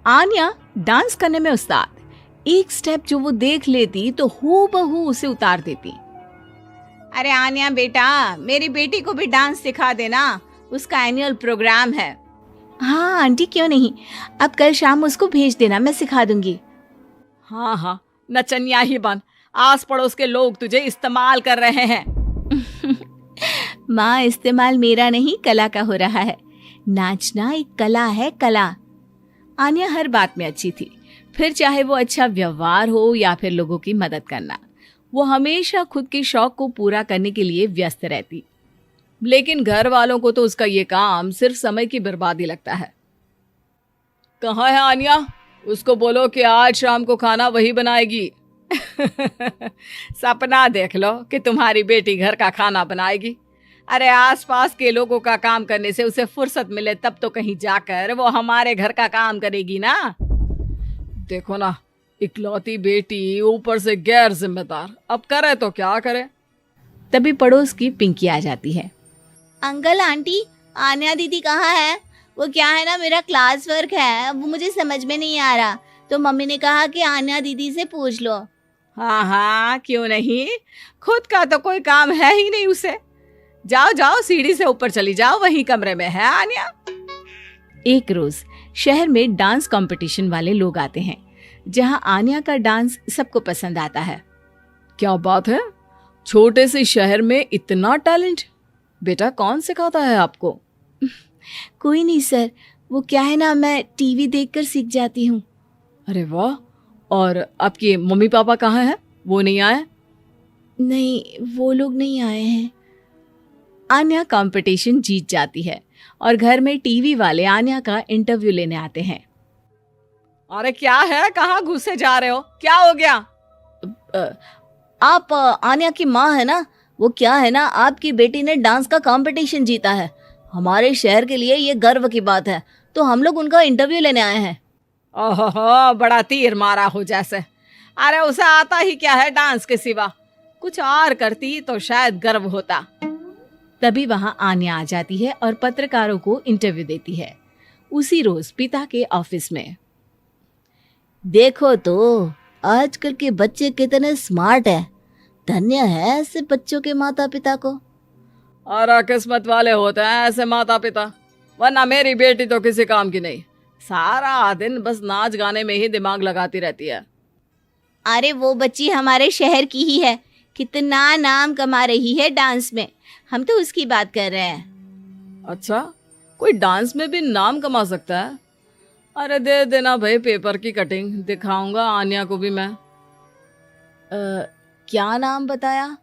Anya dance करने में उस्ताद, एक स्टेप जो वो देख लेती तो हूबहू उसे उतार देती। अरे आन्या बेटा, मेरी बेटी को भी डांस सिखा देना, उसका एनुअल प्रोग्राम है। हाँ आंटी क्यों नहीं, अब कल शाम उसको भेज देना, मैं सिखा दूंगी। हाँ हाँ, नचनिया ही बन, आस पड़ोस के लोग तुझे इस्तेमाल कर रहे हैं। माँ, इस्तेमाल मेरा नहीं कला का हो रहा है। नाचना एक कला है, कला। आन्या हर बात में अच्छी थी, फिर चाहे वो अच्छा व्यवहार हो या फिर लोगों की मदद करना, वो हमेशा खुद के शौक को पूरा करने के लिए व्यस्त रहती। लेकिन घर वालों को तो उसका ये काम सिर्फ समय की बर्बादी लगता है। कहाँ है आन्या? उसको बोलो कि आज शाम को खाना वही बनाएगी। सपना देख लो कि तुम्हारी बेटी घर का खाना बनाएगी। अरे आसपास के लोगों का काम करने से उसे फुर्सत मिले तब तो कहीं जाकर वो हमारे घर का काम करेगी ना। देखो ना, इकलौती बेटी, ऊपर से गैर जिम्मेदार, अब करे तो क्या करे। तभी पड़ोस की पिंकी आ जाती है। अंकल आंटी, आन्या दीदी कहाँ है? वो क्या है ना, मेरा क्लास वर्क है, वो मुझे समझ में नहीं आ रहा, तो मम्मी ने कहा कि आन्या दीदी से पूछ लो। हाँ हाँ, क्यों नहीं, खुद का तो कोई काम है ही नहीं उसे। जाओ जाओ, सीढ़ी से ऊपर चली जाओ, वही कमरे में है आन्या। एक रोज शहर में डांस कंपटीशन वाले लोग आते हैं, जहां आन्या का डांस सबको पसंद आता है। क्या बात है, छोटे से शहर में इतना टैलेंट? बेटा कौन सिखाता है आपको? कोई नहीं सर, वो क्या है ना, मैं टीवी देखकर सीख जाती हूँ। अरे वाह, और आपके मम्मी पापा कहाँ हैं? वो नहीं आए? नहीं, वो लोग नहीं आए हैं। आन्या कंपटीशन जीत जाती है और घर में टीवी वाले आन्या का इंटरव्यू लेने आते हैं। अरे क्या है, कहाँ घुसे जा रहे हो, क्या हो गया? आप आन्या की माँ है ना? वो क्या है ना, आपकी बेटी ने डांस का कंपटीशन जीता है, हमारे शहर के लिए ये गर्व की बात है, तो हम लोग उनका इंटरव्यू लेने आए हैं। ओहो, बड़ा तीर मारा हो जैसे। अरे उसे आता ही क्या है डांस के सिवा, कुछ और करती तो शायद गर्व होता। तभी वहां आन्या आ जाती है और पत्रकारों को इंटरव्यू देती है। उसी रोज पिता के ऑफिस में। देखो तो आजकल के बच्चे कितने स्मार्ट हैं, धन्य है ऐसे बच्चों के माता पिता को। और किस्मत वाले होते हैं ऐसे माता पिता, वरना मेरी बेटी तो किसी काम की नहीं, सारा दिन बस नाच गाने में ही दिमाग लगाती रहती है। अरे वो बच्ची हमारे शहर की ही है, कितना नाम कमा रही है डांस में, हम तो उसकी बात कर रहे हैं। अच्छा, कोई डांस में भी नाम कमा सकता है? अरे दे देना भाई पेपर की कटिंग, दिखाऊंगा आन्या को भी मैं। क्या नाम बताया?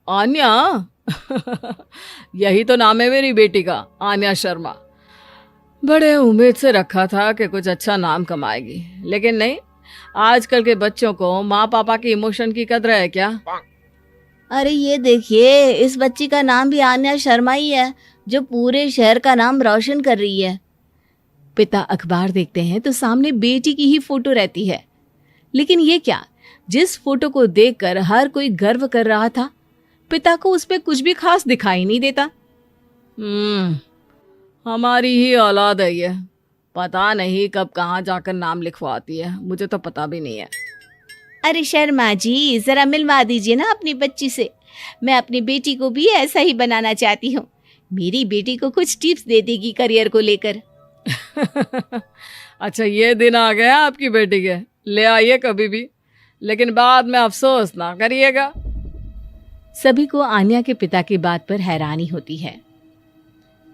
आन्या? यही तो नाम है मेरी बेटी का, आन्या शर्मा। बड़े उम्मीद से रखा था कि कुछ अच्छा नाम कमाएगी, लेकिन नहीं, आजकल के बच्चों को माँ पापा की इमोशन की कदर है क्या? अरे ये देखिए, इस बच्ची का नाम भी आन्या शर्मा ही है, जो पूरे शहर का नाम रोशन कर रही है। पिता अखबार देखते हैं तो सामने बेटी की ही फोटो रहती है। लेकिन ये क्या, जिस फोटो को देखकर हर कोई गर्व कर रहा था, पिता को उस पे कुछ भी खास दिखाई नहीं देता। हमारी ही औलाद है ये, पता नहीं कब कहाँ जाकर नाम लिखवाती है, मुझे तो पता भी नहीं है। अरे शर्मा जी, जरा मिलवा दीजिए ना अपनी बच्ची से, मैं अपनी बेटी को भी ऐसा ही बनाना चाहती हूँ। मेरी बेटी को कुछ टिप्स दे देगी करियर को लेकर। अच्छा, ये दिन आ गया आपकी बेटी के, ले आइए कभी भी, लेकिन बाद में अफसोस ना करिएगा। सभी को आन्या के पिता की बात पर हैरानी होती है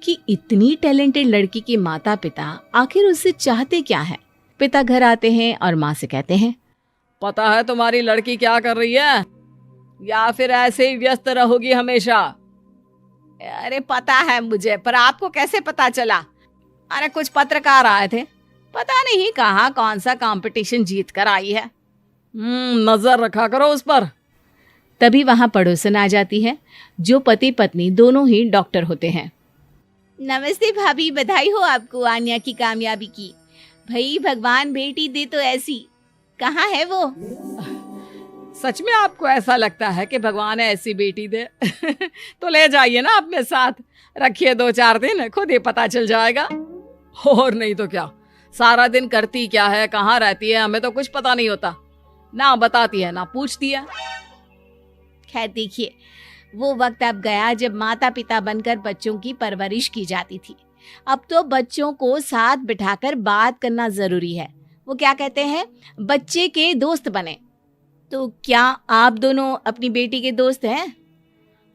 कि इतनी टैलेंटेड लड़की के माता पिता आखिर उससे चाहते क्या है। पिता घर आते हैं और माँ से कहते हैं, पता है तुम्हारी लड़की क्या कर रही है, या फिर ऐसे ही व्यस्त रहोगी हमेशा? अरे पता है मुझे, पर आपको कैसे पता चला? अरे कुछ पत्रकार आए थे, पता नहीं कहाँ कौन सा कंपटीशन जीत कर आई है। नजर रखा करो उस पर। तभी वहां पड़ोसन आ जाती है, जो पति पत्नी दोनों ही डॉक्टर होते हैं। नमस्ते भाभी, बधाई हो आपको आन्या की कामयाबी की। भाई भगवान बेटी दे तो ऐसी, कहाँ है वो? सच में आपको ऐसा लगता है कि भगवान ऐसी बेटी दे? तो ले जाइए ना अपने साथ, रखिए 2-4 दिन, खुद ही पता चल जाएगा। और नहीं तो क्या, सारा दिन करती क्या है, कहाँ रहती है, हमें तो कुछ पता नहीं होता। ना बताती है ना पूछती है। खैर देखिए, वो वक्त अब गया जब माता पिता बनकर बच्चों की परवरिश की जाती थी। अब तो बच्चों को साथ बिठाकर बात करना जरूरी है। वो क्या कहते हैं, बच्चे के दोस्त बने। तो क्या आप दोनों अपनी बेटी के दोस्त हैं?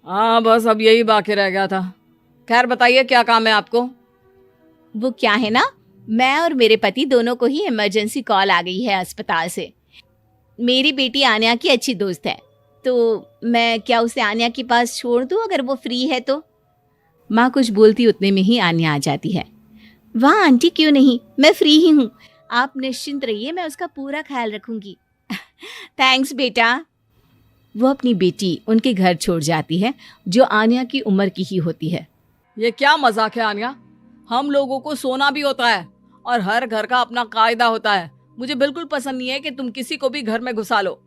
हाँ, बस अब यही बाकी रह गया था। खैर बताइए, क्या काम है आपको? वो क्या है ना, मैं और मेरे पति दोनों को ही इमरजेंसी कॉल आ गई है अस्पताल से। मेरी बेटी आन्या की अच्छी दोस्त है, तो मैं क्या उसे आन्या के पास छोड़ दूं अगर वो फ्री है तो? माँ कुछ बोलती उतने में ही आन्या आ जाती है। वाह आंटी, क्यों नहीं, मैं फ्री ही हूँ। आप निश्चिंत रहिए, मैं उसका पूरा ख्याल रखूंगी। थैंक्स बेटा। वो अपनी बेटी उनके घर छोड़ जाती है, जो आन्या की उम्र की ही होती है। ये क्या मजाक है आन्या? हम लोगों को सोना भी होता है और हर घर का अपना कायदा होता है। मुझे बिल्कुल पसंद नहीं है कि तुम किसी को भी घर में घुसा लो।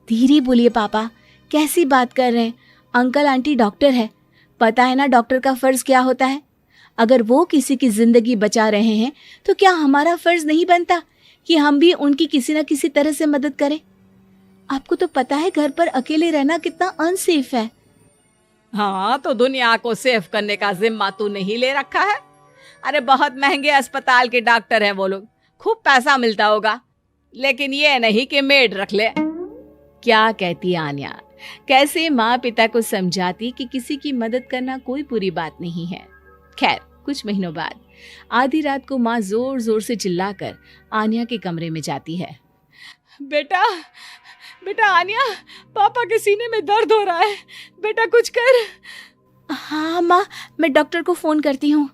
धीरे बोलिए पापा, कैसी बात कर रहे हैं? अंकल आंटी डॉक्टर है, पता है ना डॉक्टर का फर्ज क्या होता है। अगर वो किसी की जिंदगी बचा रहे हैं तो क्या हमारा फर्ज नहीं बनता कि हम भी उनकी किसी न किसी तरह से मदद करें? आपको तो पता है घर पर अकेले रहना कितना अनसेफ है। हाँ, तो दुनिया को सेफ करने का जिम्मा तू नहीं ले रखा है? अरे बहुत महंगे अस्पताल के डॉक्टर हैं वो लोग, खूब पैसा मिलता होगा, लेकिन ये नहीं कि मेड रख ले। क्या कहती आन्या, कैसे माँ पिता को समझाती कि किसी की मदद करना कोई बुरी बात नहीं है। खैर कुछ महीनों बाद आधी रात को माँ जोर जोर से चिल्लाकर आन्या के कमरे में जाती है। बेटा बेटा आन्या, पापा के सीने में दर्द हो रहा है, बेटा कुछ कर। हाँ माँ, मैं डॉक्टर को फोन करती हूँ।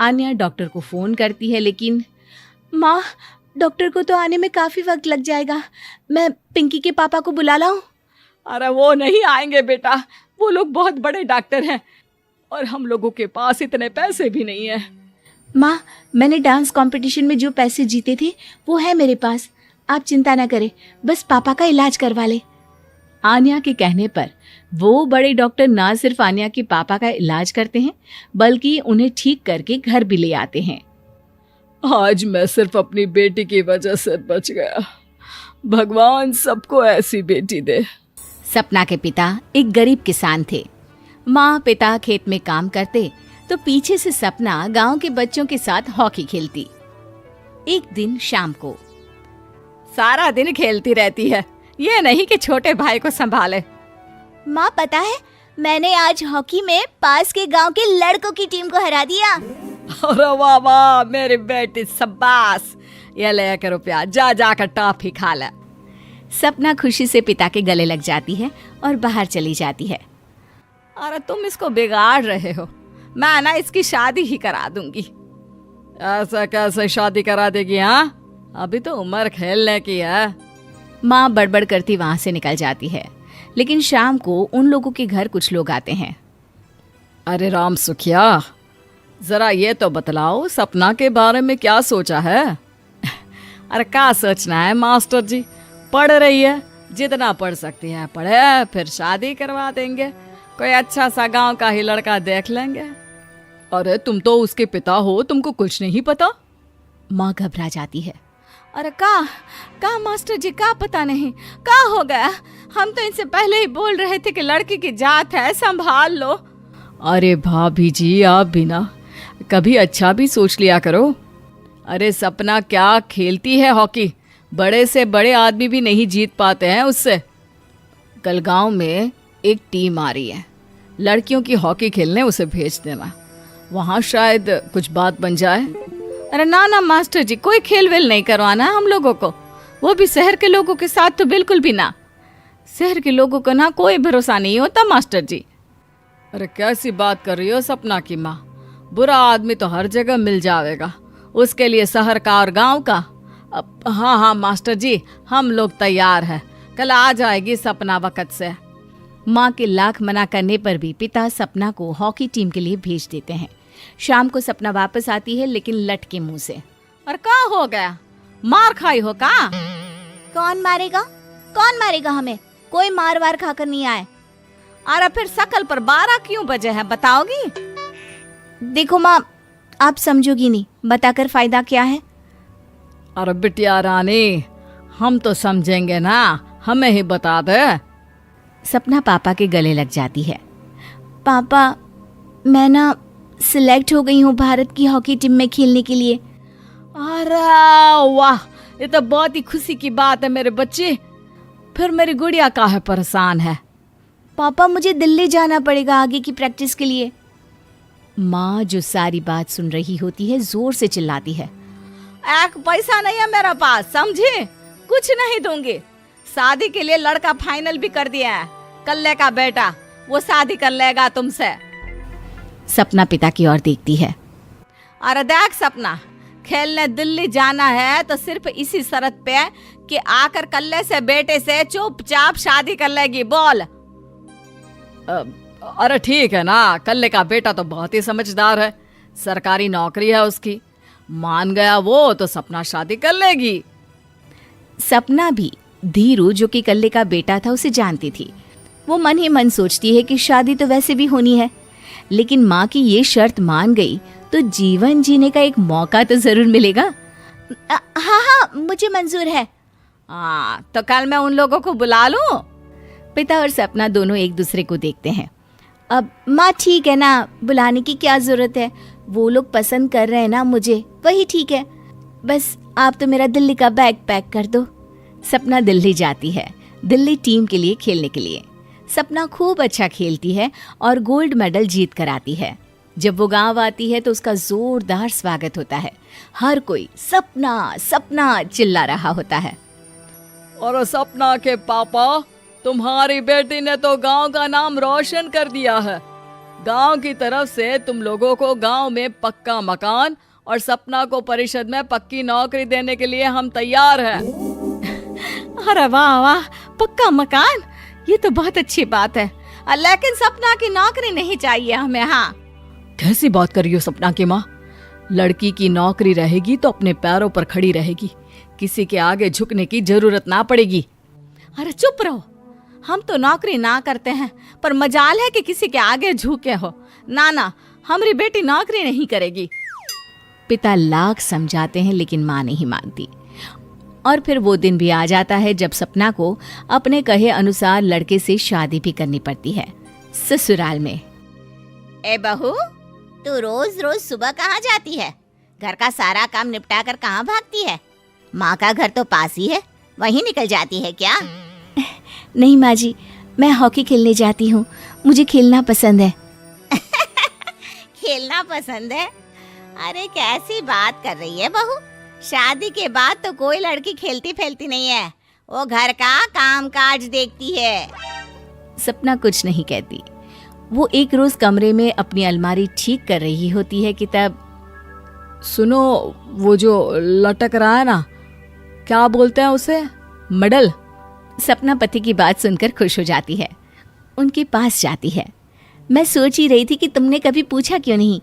आन्या डॉक्टर को फोन करती है, लेकिन माँ डॉक्टर को तो आने में काफी वक्त लग जाएगा, मैं पिंकी के पापा को बुला लाऊं? अरे वो नहीं आएंगे बेटा, वो लोग बहुत बड़े डॉक्टर हैं और हम लोगों के पास इतने पैसे भी नहीं है। माँ, मैंने डांस कंपटीशन में जो पैसे जीते थे वो है मेरे पास, आप चिंता ना करें, बस पापा का इलाज करवा ले। आन्या के कहने पर वो बड़े डॉक्टर ना सिर्फ आन्या के पापा का इलाज करते हैं, बल्कि उन्हें ठीक करके घर भी ले आते हैं। आज मैं सिर्फ अपनी बेटी की वजह से बच गया। भगवान सबको ऐसी बेटी दे। सपना के पिता एक गरीब किसान थे। माँ पिता खेत में काम करते तो पीछे से सपना गांव के बच्चों के साथ हॉकी खेलती। एक दिन शाम को, सारा दिन खेलती रहती है, ये नहीं कि छोटे भाई को संभाले। माँ पता है, मैंने आज हॉकी में पास के गांव के लड़कों की टीम को हरा दिया। अरे वाह वाह मेरी बेटी, शाबाश। ये ले कर रुपया, जा जाकर टॉफी खा ले। सपना खुशी से पिता के गले लग जाती है और बाहर चली जाती है। अरे तुम इसको बिगाड़ रहे हो, मैं ना इसकी शादी ही करा दूंगी। ऐसा कैसे शादी करा देगी? हाँ, अभी तो उम्र खेलने की है। माँ बड़बड़ करती वहां से निकल जाती है, लेकिन शाम को उन लोगों के घर कुछ लोग आते हैं। अरे राम सुखिया, जरा ये तो बतलाओ सपना के बारे में क्या सोचा है? अरे क्या सोचना है मास्टर जी, पढ़ रही है, जितना पढ़ सकती है पढ़े, फिर शादी करवा देंगे, कोई अच्छा सा गांव का ही लड़का देख लेंगे। अरे तुम तो उसके पिता हो, तुमको कुछ नहीं पता? माँ घबरा जाती है। अरे का मास्टर जी, का पता नहीं, का हो गया? हम तो इनसे पहले ही बोल रहे थे कि लड़की की जात है, संभाल लो। अरे भाभी जी, आप भी ना कभी अच्छा भी सोच लिया करो। अरे सपना क्या खेलती है हॉकी, बड़े से बड़े आदमी भी नहीं जीत पाते हैं उससे। कल गांव में एक टीम आ रही है, लड़कियों की हॉकी खेलने उसे भेज देना, वहाँ शायद कुछ बात बन जाए। अरे ना मास्टर जी, कोई खेल वेल नहीं करवाना हम लोगों को, वो भी शहर के लोगों के साथ तो बिल्कुल भी ना। शहर के लोगों को ना कोई भरोसा नहीं होता मास्टर जी। अरे कैसी बात कर रही हो सपना की माँ, बुरा आदमी तो हर जगह मिल जाएगा, उसके लिए शहर का और गांव का। हाँ मास्टर जी, हम लोग तैयार हैं, कल आ जाएगी सपना वक्त से। माँ के लाख मना करने पर भी पिता सपना को हॉकी टीम के लिए भेज देते हैं। शाम को सपना वापस आती है, लेकिन लट के मुंह से। और क्या हो गया, मार खाई हो का? कौन मारेगा हमें? कोई मार वार खाकर नहीं आए। अरे फिर शकल पर 12 क्यों बजे हैं, बताओगी? देखो माँ, आप समझोगी नहीं, बताकर फायदा क्या है? अरे बिटिया रानी, हम तो समझेंगे ना, हमें ही बता दे। सपना पापा के गले लग जाती है। पापा, मैं ना सिलेक्ट हो गई हूँ भारत की हॉकी टीम में खेलने के लिए। अरे वाह, ये तो बहुत ही खुशी की बात है मेरे बच्चे। फिर मेरी गुड़िया काहे परेशान है? पापा, मुझे दिल्ली जाना पड़ेगा आगे की प्रैक्टिस के लिए। माँ जो सारी बात सुन रही होती है जोर से चिल्लाती है। एक पैसा नहीं है मेरे पास, समझी? कुछ नहीं दूंगी। शादी के लिए लड़का फाइनल भी कर दिया है, कल्ले का बेटा, वो शादी कर लेगा तुमसे। सपना पिता की ओर देखती है। अरे देख सपना, खेलने दिल्ली जाना है तो सिर्फ इसी शर्त पे कि आकर कल्ले से बेटे से चुपचाप शादी कर लेगी, बोल। अरे ठीक है ना, कल्ले का बेटा तो बहुत ही समझदार है, सरकारी नौकरी है उसकी, मान गया वो तो सपना शादी कर लेगी। सपना भी धीरू जो कि कल्ले का बेटा था उसे जानती थी। वो मन ही मन सोचती है कि शादी तो वैसे भी होनी है, लेकिन माँ की ये शर्त मान गई तो जीवन जीने का एक मौका तो जरूर मिलेगा। हाँ हाँ, मुझे मंजूर है। हाँ, तो कल मैं उन लोगों को बुला लूं? पिता और सपना दोनों एक दूसरे को देखते हैं। अब माँ ठीक है ना, बुलाने की क्या जरूरत है, वो लोग पसंद कर रहे हैं ना मुझे, वही ठीक है। बस आप तो मेरा दिल्ली का बैग पैक कर दो। सपना दिल्ली जाती है, दिल्ली टीम के लिए खेलने के लिए। सपना खूब अच्छा खेलती है और गोल्ड मेडल जीत कर आती है। जब वो गांव आती है तो उसका जोरदार स्वागत होता है। हर कोई सपना सपना चिल्ला रहा होता है। और सपना के पापा, तुम्हारी बेटी ने तो गांव का नाम रोशन कर दिया है। गांव की तरफ से तुम लोगों को गांव में पक्का मकान और सपना को परिषद में पक्की नौकरी देने के लिए हम तैयार हैं। अरे वाह वाह, पक्का मकान, ये तो बहुत अच्छी बात है। लेकिन सपना की नौकरी नहीं चाहिए हमें। हाँ, कैसी बात कर रही हो सपना की माँ? लड़की की नौकरी रहेगी तो अपने पैरों पर खड़ी रहेगी, किसी के आगे झुकने की जरूरत ना पड़ेगी। अरे चुप रहो, हम तो नौकरी ना करते हैं, पर मजाल है कि किसी के आगे झुके हो। ना ना, हमारी बेटी नौकरी नहीं करेगी। पिता लाख समझाते हैं लेकिन माँ नहीं मानती। और फिर वो दिन भी आ जाता है जब सपना को अपने कहे अनुसार लड़के से शादी भी करनी पड़ती है, ससुराल में। ए बहू, तू रोज रोज सुबह कहाँ जाती है? घर का सारा काम निपटा कर कहाँ भागती है? माँ का घर तो पास ही है, वहीं निकल जाती है क्या? नहीं माँ जी, मैं हॉकी खेलने जाती हूँ, मुझे खेलना पसंद है। खेलना पसंद है? अरे कैसी बात कर रही है बहू, शादी के बाद तो कोई लड़की खेलती फैलती नहीं है, वो घर का काम काज देखती है। सपना कुछ नहीं कहती। वो एक रोज कमरे में अपनी अलमारी ठीक कर रही होती है कि तब सुनो, वो जो लटक रहा है ना, क्या बोलते हैं उसे? मेडल। सपना पति की बात सुनकर खुश हो जाती है, उनके पास जाती है। मैं सोच ही रही थी कि तुमने कभी पूछा क्यों नहीं।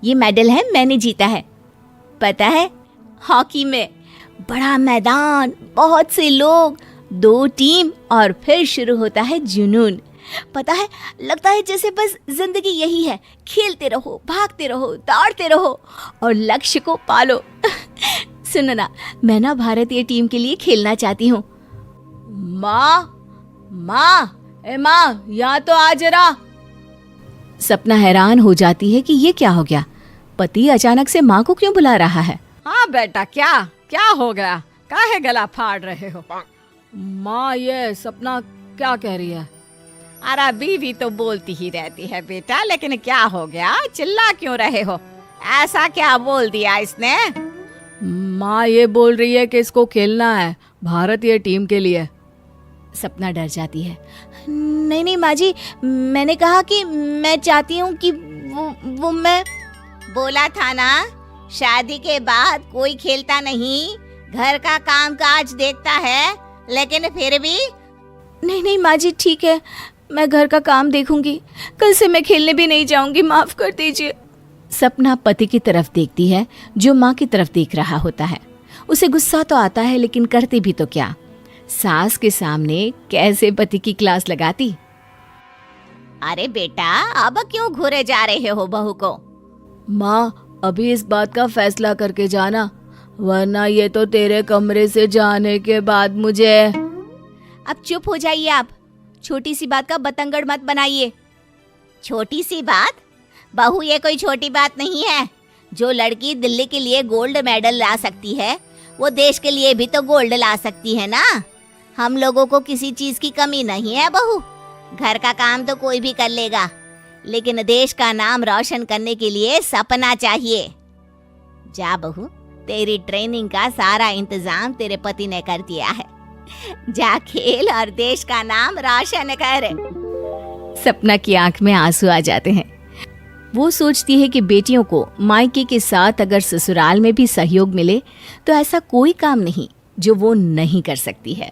ये मेडल है, मैंने जीता है, पता है, हॉकी में। बड़ा मैदान, बहुत से लोग, 2 टीम और फिर शुरू होता है जुनून। पता है, लगता है जैसे बस जिंदगी यही है, खेलते रहो, भागते रहो, दौड़ते रहो और लक्ष्य को पालो। सुनो ना, मैं ना भारतीय टीम के लिए खेलना चाहती हूँ। माँ, यहाँ तो आ जरा। सपना हैरान हो जाती है कि ये क्या हो गया, पति अचानक से माँ को क्यों बुला रहा है। हाँ बेटा, क्या हो गया, काहे गला फाड़ रहे हो? माँ, ये सपना क्या कह रही है? अरे बीवी तो बोलती ही रहती है बेटा, लेकिन क्या हो गया, चिल्ला क्यों रहे हो? ऐसा क्या बोल दिया इसने? माँ ये बोल रही है कि इसको खेलना है भारतीय टीम के लिए। सपना डर जाती है। नहीं नहीं माँ जी, मैंने कहा कि मैं चाहती हूँ कि वो मैं बोला था ना, शादी के बाद कोई खेलता नहीं, घर का काम काज देखता है, लेकिन फिर भी। नहीं माँ जी, ठीक है, मैं घर का काम देखूंगी, कल से मैं खेलने भी नहीं जाऊंगी, माफ कर दीजिए। सपना पति की तरफ देखती है जो माँ की तरफ देख रहा होता है। उसे गुस्सा तो आता है लेकिन करती भी तो क्या, सास के सामने कैसे पति की क्लास लगाती। अरे बेटा, अब क्यों घूरे जा रहे हो बहू को? माँ, अभी इस बात का फैसला करके जाना, वरना ये तो तेरे कमरे से जाने के बाद मुझे। अब चुप हो जाइए आप, छोटी सी बात का बतंगड़ मत बनाइए। छोटी सी बात? बहू, ये कोई छोटी बात नहीं है। जो लड़की दिल्ली के लिए गोल्ड मेडल ला सकती है, वो देश के लिए भी तो गोल्ड ला सकती है ना। हम लोगों को किसी चीज की कमी नहीं है बहू। घर का काम तो कोई भी कर लेगा, लेकिन देश का नाम रोशन करने के लिए सपना चाहिए। जा बहू, तेरी ट्रेनिंग का सारा इंतजाम तेरे पति ने कर दिया है। जा खेल और देश का नाम रोशन कर। सपना की आंख में आंसू आ जाते हैं। वो सोचती है कि बेटियों को मायके के साथ अगर ससुराल में भी सहयोग मिले तो ऐसा कोई काम नहीं जो वो नहीं कर सकती है।